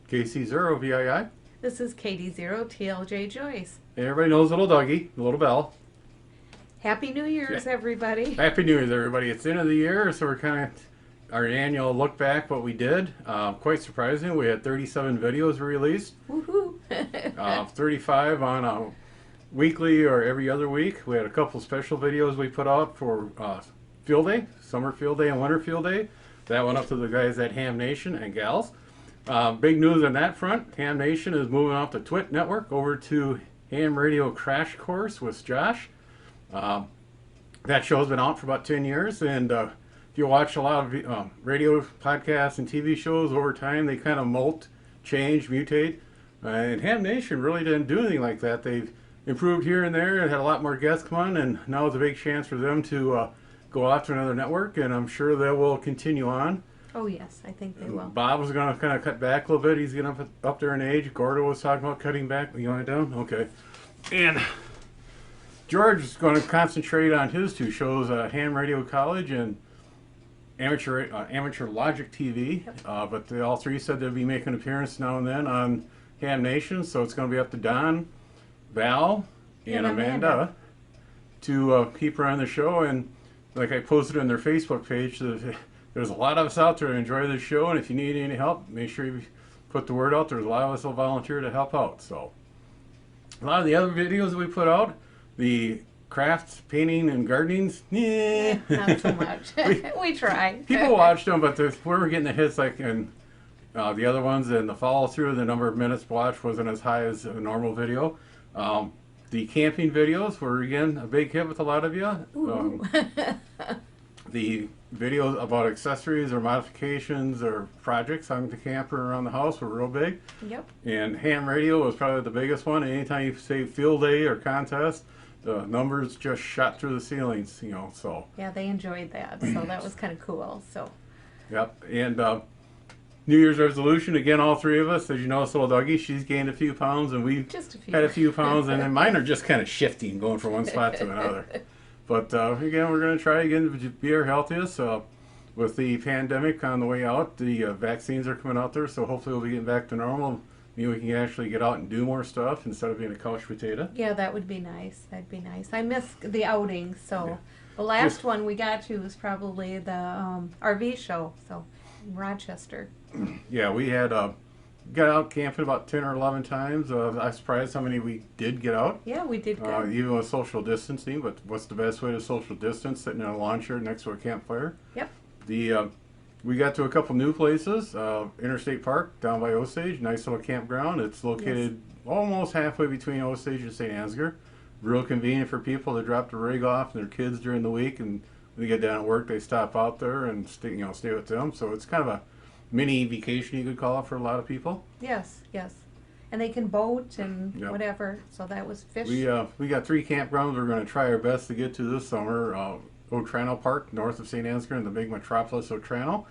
KC0VII. This is KD0TLJ Joyce. And everybody knows Little Dougie, the little bell. Happy New Year's, everybody. Happy New Year's, everybody. It's the end of the year, so we're kind of our annual look back what we did. Quite surprising. We had 37 videos released. Woohoo! 35 on a weekly or every other week. We had a couple special videos we put out for field day, summer field day and winter field day. That went up to the guys at Ham Nation and gals. Big news on that front. Ham Nation is moving off the Twit network over to Ham Radio Crash Course with Josh. That show's been out for about 10 years, and if you watch a lot of radio podcasts and TV shows over time, they kind of molt, change, mutate. And Ham Nation really didn't do anything like that. They've improved here and there and had a lot more guests come on, and now it's a big chance for them to go off to another network, and I'm sure they will continue on. Oh, yes, I think they will. Bob was going to kind of cut back a little bit. He's getting up there in age. Gordo was talking about cutting back. You want it down? Okay. And George is going to concentrate on his two shows, Ham Radio College and Amateur Logic TV. Yep. But they all three said they'll be making an appearance now and then on Ham Nation. So it's going to be up to Don, Val, and Amanda to keep her on the show. And like I posted on their Facebook page, there's a lot of us out there that enjoy this show. And if you need any help, make sure you put the word out. There's a lot of us who volunteer to help out. So a lot of the other videos that we put out, the crafts, painting, and gardenings, not too much. We try. People watched them, but we were getting the hits like in the other ones, and the follow through, the number of minutes watched wasn't as high as a normal video. The camping videos were again a big hit with a lot of you. The videos about accessories or modifications or projects on the camper around the house were real big. Yep. And ham radio was probably the biggest one. Anytime you say field day or contest, the numbers just shot through the ceilings, so. Yeah, they enjoyed that, so that was kind of cool, so. Yep, and New Year's resolution, again, all three of us, as you know, it's Little Dougie, she's gained a few pounds, and we've had a few pounds, and then mine are just kind of shifting, going from one spot to another. But again, we're going to try again to be our healthiest. With the pandemic on the way out, the vaccines are coming out there, so hopefully we'll be getting back to normal. Maybe we can actually get out and do more stuff instead of being a couch potato. Yeah, that would be nice. That'd be nice. I miss the outings, so yeah. The last one we got to was probably the RV show, so in Rochester. Yeah, we had got out camping about 10 or 11 times. I was surprised how many we did get out. Yeah, we did good. Even with social distancing, but what's the best way to social distance? Sitting in a lawn chair next to a campfire. Yep. We got to a couple new places. Interstate Park down by Osage, nice little campground. It's located almost halfway between Osage and St. Ansgar. Real convenient for people to drop the rig off and their kids during the week, and when they get down at work, they stop out there and stay with them. So it's kind of a mini vacation, you could call it, for a lot of people. Yes, yes. And they can boat and whatever, so that was fish. We got 3 campgrounds we're going to try our best to get to this summer. Otrano Park, north of St. Ansgar, in the big metropolis Otrano.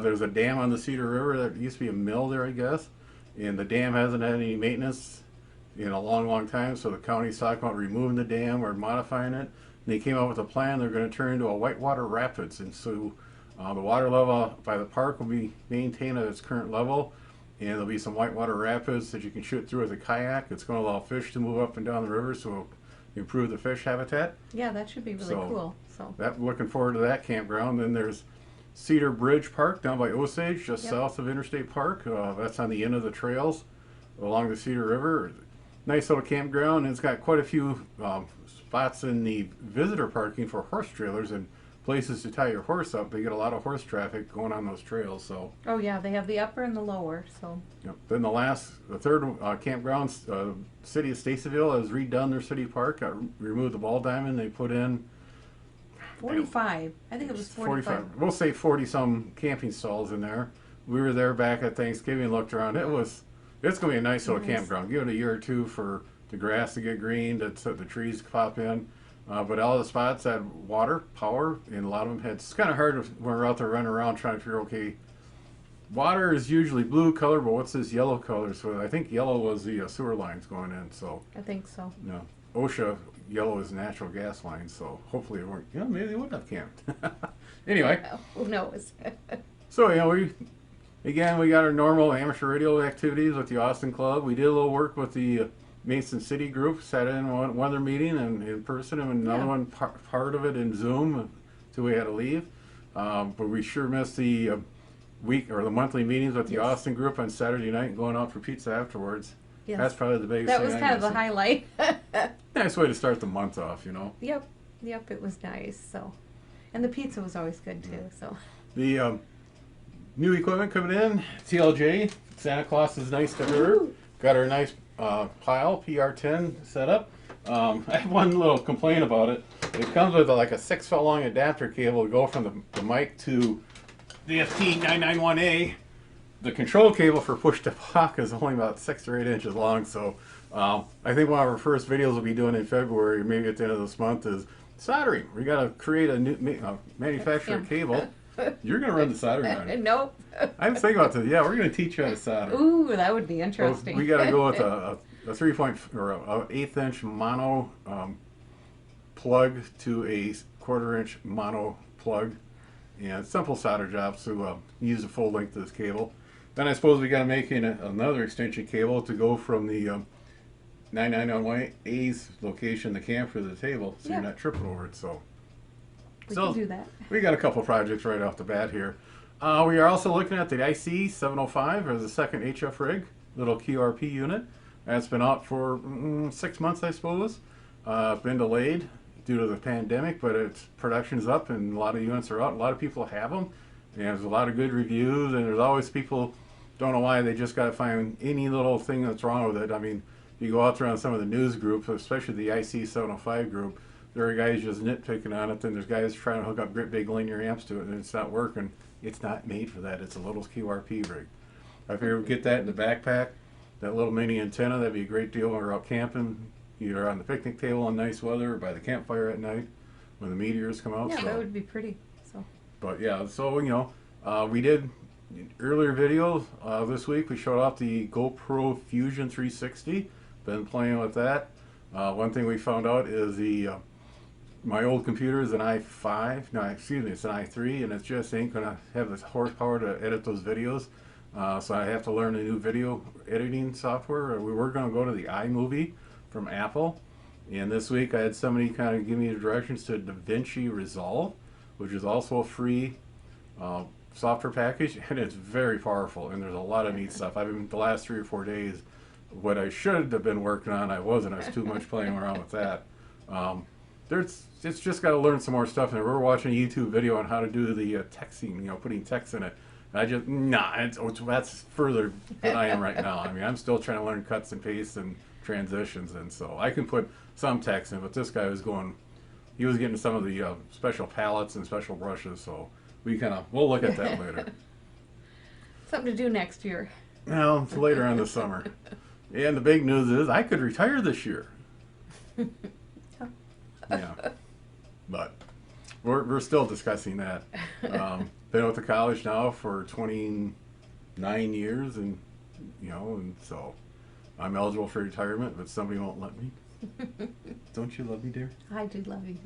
There's a dam on the Cedar River. There used to be a mill there, I guess. And the dam hasn't had any maintenance in a long, long time, so the county's talking about removing the dam or modifying it. And they came up with a plan. They're going to turn into a whitewater rapids, and so the water level by the park will be maintained at its current level, and there'll be some whitewater rapids that you can shoot through with a kayak. It's going to allow fish to move up and down the river, so it'll improve the fish habitat. Yeah, that should be really cool. So looking forward to that campground. Then there's Cedar Bridge Park down by Osage, just south of Interstate Park. That's on the end of the trails along the Cedar River. Nice little campground, and it's got quite a few spots in the visitor parking for horse trailers and places to tie your horse up. They get a lot of horse traffic going on those trails. So. Oh yeah, they have the upper and the lower. So. Yep. Then the third campground, City of Stacyville has redone their city park. Removed the ball diamond. They put in 45. I think it was 45. We'll say 40-some camping stalls in there. We were there back at Thanksgiving, looked around. It's going to be a nice little campground. Give it a year or two for the grass to get green, so the trees pop in. But all the spots had water, power, and a lot of them had. It's kind of hard when we're out there running around trying to figure, okay, water is usually blue color, but what's this yellow color? So I think yellow was the sewer lines going in. So I think so. No, OSHA yellow is natural gas lines. So hopefully it weren't. Maybe they would have camped. Anyway, who knows? So we again, we got our normal amateur radio activities with the Austin Club. We did a little work with the Mason City group, sat in one of their meeting and in person, and another Yeah. one part of it in Zoom until we had to leave. But we sure missed the week or the monthly meetings with the Yes. Austin group on Saturday night and going out for pizza afterwards. Yes. That's probably the biggest That thing was I kind of the missed. highlight. Nice way to start the month off, you know. Yep, yep, it was nice. So, and the pizza was always good too. So, The new equipment coming in, TLJ, Santa Claus is nice to her. Woo. Got her nice pile, PR10 set up. I have one little complaint about it. It comes with like a 6-foot long adapter cable to go from the mic to the FT991A. The control cable for push to talk is only about 6 or 8 inches long, so I think one of our first videos we'll be doing in February, maybe at the end of this month, is soldering. We got to create a new manufacturer Yeah. cable. You're going to run the soldering on it. nope. I was thinking about this. Yeah, we're going to teach you how to solder. Ooh, that would be So interesting. we got to go with a 1/8 inch mono plug to a 1/4 inch mono plug, and simple solder jobs to use the full length of this cable. Then I suppose we got to make another extension cable to go from the 991A's location, the camper, to the table, so Yeah. you're not tripping over it. So we so- can do that. we got a couple projects right off the bat here. We are also looking at the IC 705 as a second HF rig, little QRP unit. That's been out for 6 months, I suppose. Been delayed due to the pandemic, but its production's up and a lot of units are out. A lot of people have them, and there's a lot of good reviews. And there's always people don't know why, they just got to find any little thing that's wrong with it. I mean, you go out there on some of the news groups, especially the IC 705 group. There are guys just nitpicking on it, then there's guys trying to hook up great big linear amps to it, and it's not working. It's not made for that. It's a little QRP rig. I figure we get that in the backpack, that little mini antenna, that'd be a great deal when we're out camping, either on the picnic table in nice weather or by the campfire at night when the meteors come out. Yeah, so. that would be pretty. So, But yeah, so we did earlier videos this week. We showed off the GoPro Fusion 360. Been playing with that. One thing we found out is my old computer is an i5. No, excuse me, it's an i3, and it just ain't gonna have the horsepower to edit those videos. So I have to learn a new video editing software. We were gonna go to the iMovie from Apple, and this week I had somebody kind of give me the directions to DaVinci Resolve, which is also a free software package, and it's very powerful, and there's a lot of neat stuff. I've been the last 3 or 4 days, what I should have been working on, I wasn't. I was too much playing around with that. It's just got to learn some more stuff, and we're watching a YouTube video on how to do the texting, putting text in it. And that's further than I am right now. I mean, I'm still trying to learn cuts and pastes and transitions, and so I can put some text in, but this guy was he was getting some of the special palettes and special brushes, so we'll look at that later. something to do next year. Well, it's later on this summer. And the big news is I could retire this year. Yeah, but we're still discussing that. Been with the college now for 29 years, and and so I'm eligible for retirement, but somebody won't let me. Don't you love me, dear? I do love you.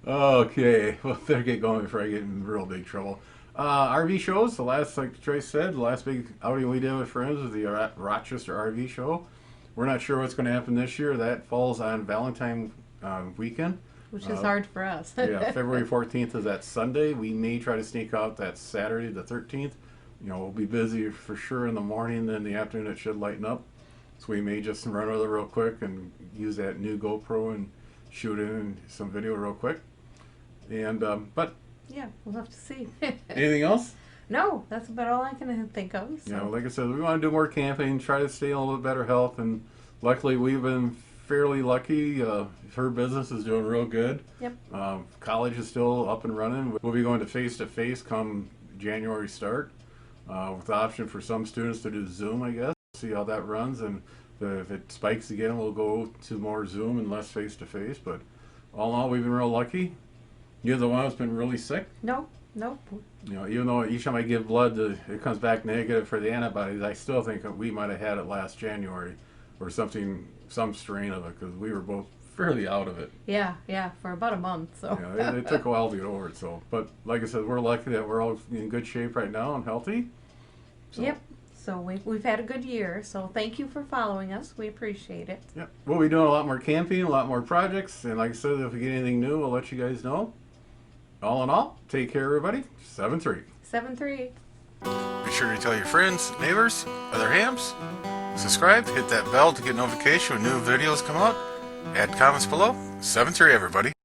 Okay, well, better get going before I get in real big trouble. RV shows, like Trace said, the last big outing we did with friends was the Rochester RV show. We're not sure what's going to happen this year. That falls on Valentine weekend. Which is hard for us. Yeah, February 14th is that Sunday. We may try to sneak out that Saturday, the 13th. We'll be busy for sure in the morning, then in the afternoon it should lighten up. So we may just run over there real quick and use that new GoPro and shoot in some video real quick. And but Yeah, we'll have to see. anything else? No, that's about all I can think of. So. Like I said, we want to do more camping, try to stay in a little bit better health, and luckily we've been fairly lucky. Her business is doing real good. Yep. College is still up and running. We'll be going to face come January start, with the option for some students to do Zoom, I guess. See how that runs, and if it spikes again, we'll go to more Zoom and less face-to-face. But all in all, we've been real lucky. You're the one that's been really sick. Nope. Even though each time I give blood, it comes back negative for the antibodies, I still think that we might have had it last January or something, some strain of it, because we were both fairly out of it. Yeah, for about a month. So. It took a while to get over it. So, but like I said, we're lucky that we're all in good shape right now and healthy. So, Yep. So we've had a good year. So thank you for following us. We appreciate it. Yep. We'll be doing a lot more camping, a lot more projects, and like I said, if we get anything new, we'll let you guys know. All in all, take care, everybody. 7-3. 7-3. Be sure to tell your friends, neighbors, other hams. Subscribe, hit that bell to get notification when new videos come out. Add comments below. 7-3, everybody.